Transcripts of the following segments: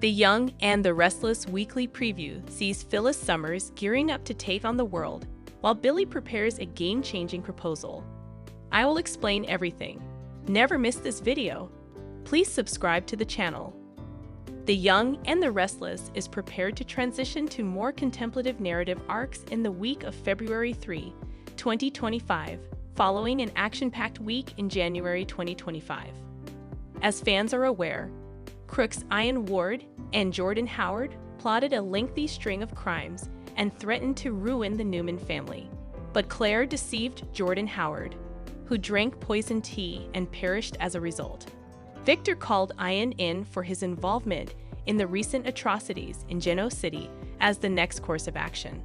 The Young and the Restless weekly preview sees Phyllis Summers gearing up to take on the world, while Billy prepares a game-changing proposal. I will explain everything. Never miss this video. Please subscribe to the channel. The Young and the Restless is prepared to transition to more contemplative narrative arcs in the week of February 3, 2025, following an action-packed week in January 2025. As fans are aware, crooks Ian Ward and Jordan Howard plotted a lengthy string of crimes and threatened to ruin the Newman family. But Claire deceived Jordan Howard, who drank poison tea and perished as a result. Victor called Ian in for his involvement in the recent atrocities in Genoa City as the next course of action.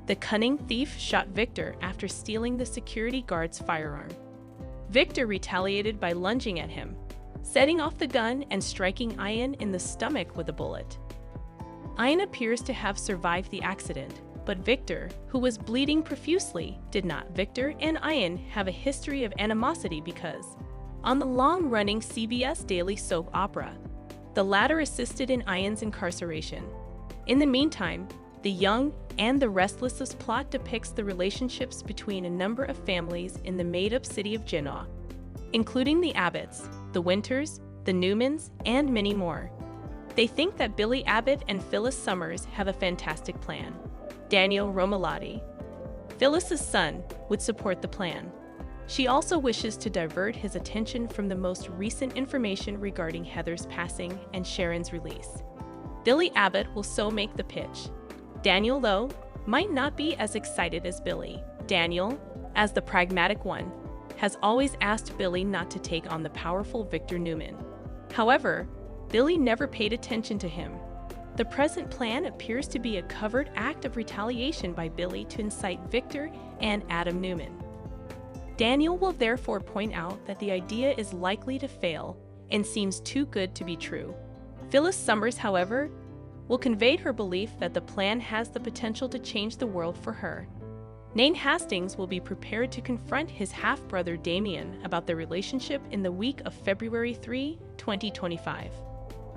The cunning thief shot Victor after stealing the security guard's firearm. Victor retaliated by lunging at him, setting off the gun and striking Ian in the stomach with a bullet. Ian appears to have survived the accident, but Victor, who was bleeding profusely, did not. Victor and Ian have a history of animosity because, on the long-running CBS daily soap opera, the latter assisted in Ian's incarceration. In the meantime, The Young and the Restless's plot depicts the relationships between a number of families in the made-up city of Genoa, including the Abbotts, the Winters, the Newmans, and many more. They think that Billy Abbott and Phyllis Summers have a fantastic plan. Daniel Romalotti, Phyllis's son, would support the plan. She also wishes to divert his attention from the most recent information regarding Heather's passing and Sharon's release. Billy Abbott will so make the pitch. Daniel, though, might not be as excited as Billy. Daniel, as the pragmatic one, has always asked Billy not to take on the powerful Victor Newman. However, Billy never paid attention to him. The present plan appears to be a covert act of retaliation by Billy to incite Victor and Adam Newman. Daniel will therefore point out that the idea is likely to fail and seems too good to be true. Phyllis Summers, however, will convey her belief that the plan has the potential to change the world for her. Nate Hastings will be prepared to confront his half-brother Damien about their relationship in the week of February 3, 2025.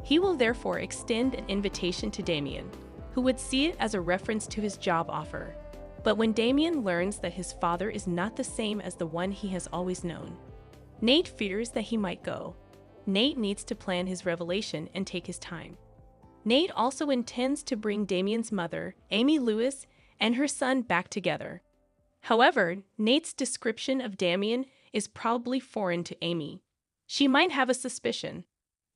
He will therefore extend an invitation to Damien, who would see it as a reference to his job offer. But when Damien learns that his father is not the same as the one he has always known, Nate fears that he might go. Nate needs to plan his revelation and take his time. Nate also intends to bring Damien's mother, Amy Lewis, and her son back together. However, Nate's description of Damien is probably foreign to Amy. She might have a suspicion.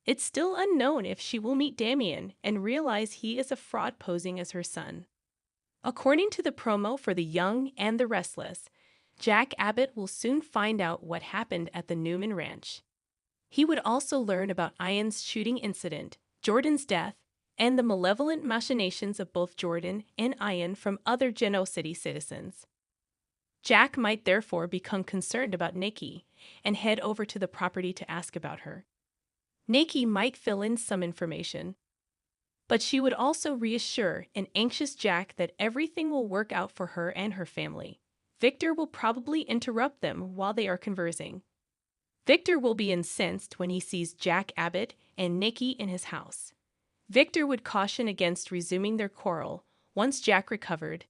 It's still unknown if she will meet Damien and realize he is a fraud posing as her son. According to the promo for The Young and the Restless, Jack Abbott will soon find out what happened at the Newman Ranch. He would also learn about Ian's shooting incident, Jordan's death, and the malevolent machinations of both Jordan and Ian from other Genoa City citizens. Jack might therefore become concerned about Nikki and head over to the property to ask about her. Nikki might fill in some information, but she would also reassure an anxious Jack that everything will work out for her and her family. Victor will probably interrupt them while they are conversing. Victor will be incensed when he sees Jack Abbott and Nikki in his house. Victor would caution against resuming their quarrel once Jack recovered,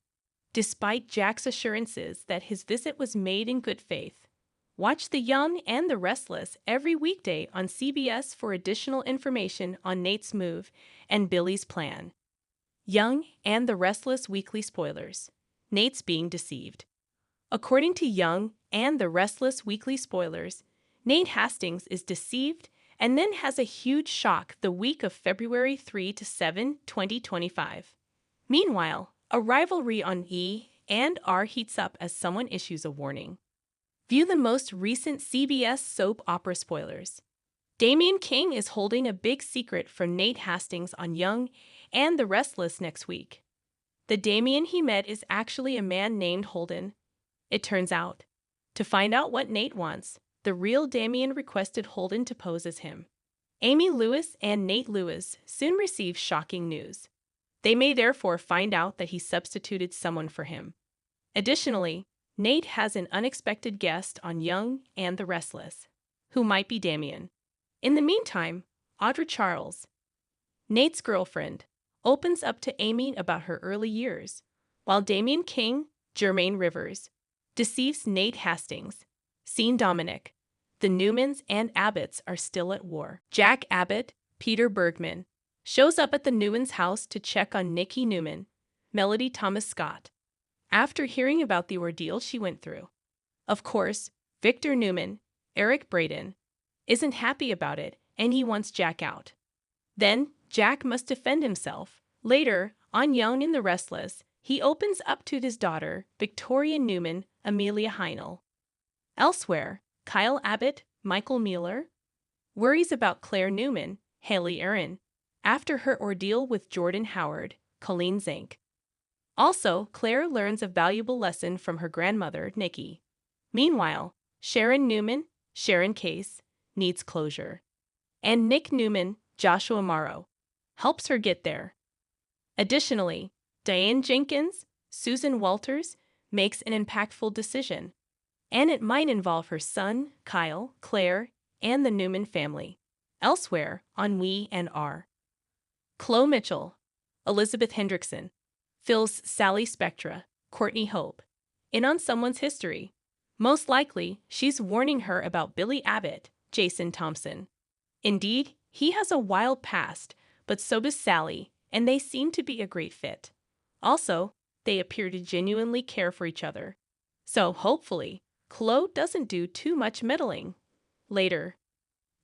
despite Jack's assurances that his visit was made in good faith. Watch The Young and the Restless every weekday on CBS for additional information on Nate's move and Billy's plan. Young and the Restless weekly spoilers. Nate's being deceived. According to Young and the Restless weekly spoilers, Nate Hastings is deceived and then has a huge shock the week of February 3 to 7, 2025. Meanwhile, a rivalry on E and R heats up as someone issues a warning. View the most recent CBS soap opera spoilers. Damian King is holding a big secret from Nate Hastings on Young and the Restless next week. The Damian he met is actually a man named Holden. It turns out. To find out what Nate wants, the real Damian requested Holden to pose as him. Amy Lewis and Nate Lewis soon receive shocking news. They may therefore find out that he substituted someone for him. Additionally, Nate has an unexpected guest on Young and the Restless, who might be Damien. In the meantime, Audra Charles, Nate's girlfriend, opens up to Amy about her early years, while Damian King, Jermaine Rivers, deceives Nate Hastings. Scene Dominic. The Newmans and Abbotts are still at war. Jack Abbott, Peter Bergman, shows up at the Newmans' house to check on Nikki Newman, Melody Thomas Scott, after hearing about the ordeal she went through. Of course, Victor Newman, Eric Braden, isn't happy about it and he wants Jack out. Then, Jack must defend himself. Later, on Young in the Restless, he opens up to his daughter, Victoria Newman, Amelia Heinel. Elsewhere, Kyle Abbott, Michael Mueller, worries about Claire Newman, Haley Aaron, after her ordeal with Jordan Howard, Colleen Zink. Also, Claire learns a valuable lesson from her grandmother, Nikki. Meanwhile, Sharon Newman, Sharon Case, needs closure. And Nick Newman, Joshua Morrow, helps her get there. Additionally, Diane Jenkins, Susan Walters, makes an impactful decision, and it might involve her son, Kyle, Claire, and the Newman family. Elsewhere, on We and R. Chloe Mitchell, Elizabeth Hendrickson, fills Sally Spectra, Courtney Hope, in on someone's history. Most likely, she's warning her about Billy Abbott, Jason Thompson. Indeed, he has a wild past, but so does Sally, and they seem to be a great fit. Also, they appear to genuinely care for each other. So, hopefully, Chloe doesn't do too much meddling. Later,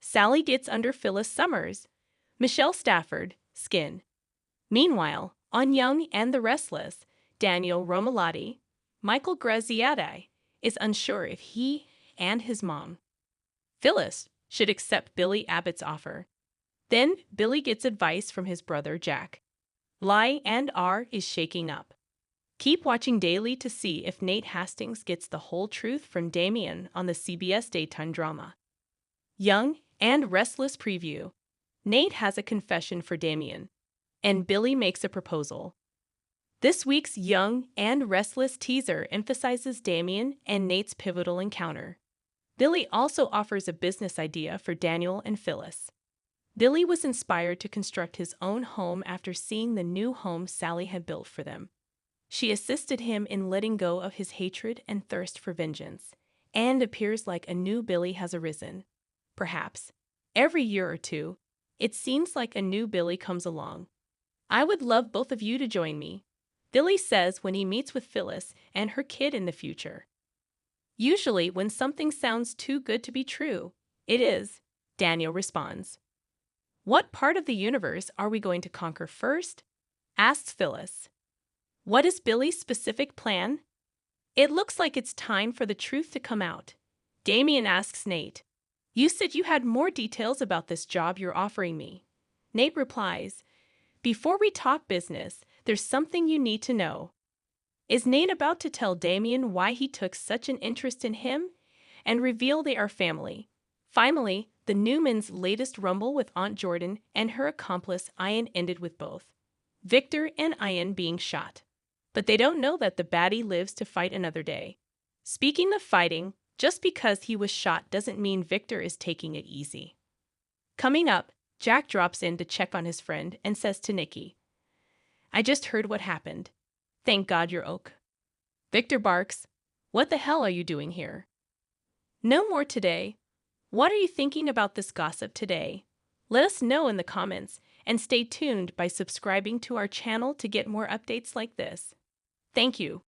Sally gets under Phyllis Summers, Michelle Stafford, skin. Meanwhile, on Young and the Restless, Daniel Romalotti, Michael Graziadei, is unsure if he and his mom, Phyllis, should accept Billy Abbott's offer. Then, Billy gets advice from his brother Jack. Lie and R is shaking up. Keep watching daily to see if Nate Hastings gets the whole truth from Damian on the CBS daytime drama. Young and Restless preview. Nate has a confession for Damian, and Billy makes a proposal. This week's Young and Restless teaser emphasizes Damian and Nate's pivotal encounter. Billy also offers a business idea for Daniel and Phyllis. Billy was inspired to construct his own home after seeing the new home Sally had built for them. She assisted him in letting go of his hatred and thirst for vengeance, and appears like a new Billy has arisen. Perhaps, every year or two, it seems like a new Billy comes along. I would love both of you to join me, Billy says when he meets with Phyllis and her kid in the future. Usually, when something sounds too good to be true, it is, Daniel responds. What part of the universe are we going to conquer first? Asks Phyllis. What is Billy's specific plan? It looks like it's time for the truth to come out. Damian asks Nate. You said you had more details about this job you're offering me. Nate replies, before we talk business, there's something you need to know. Is Nate about to tell Damian why he took such an interest in him and reveal they are family? Finally, the Newmans' latest rumble with Aunt Jordan and her accomplice Ian ended with both Victor and Ian being shot. But they don't know that the baddie lives to fight another day. Speaking of fighting, just because he was shot doesn't mean Victor is taking it easy. Coming up, Jack drops in to check on his friend and says to Nikki, I just heard what happened. Thank God you're ok. Victor barks, what the hell are you doing here? No more today. What are you thinking about this gossip today? Let us know in the comments and stay tuned by subscribing to our channel to get more updates like this. Thank you.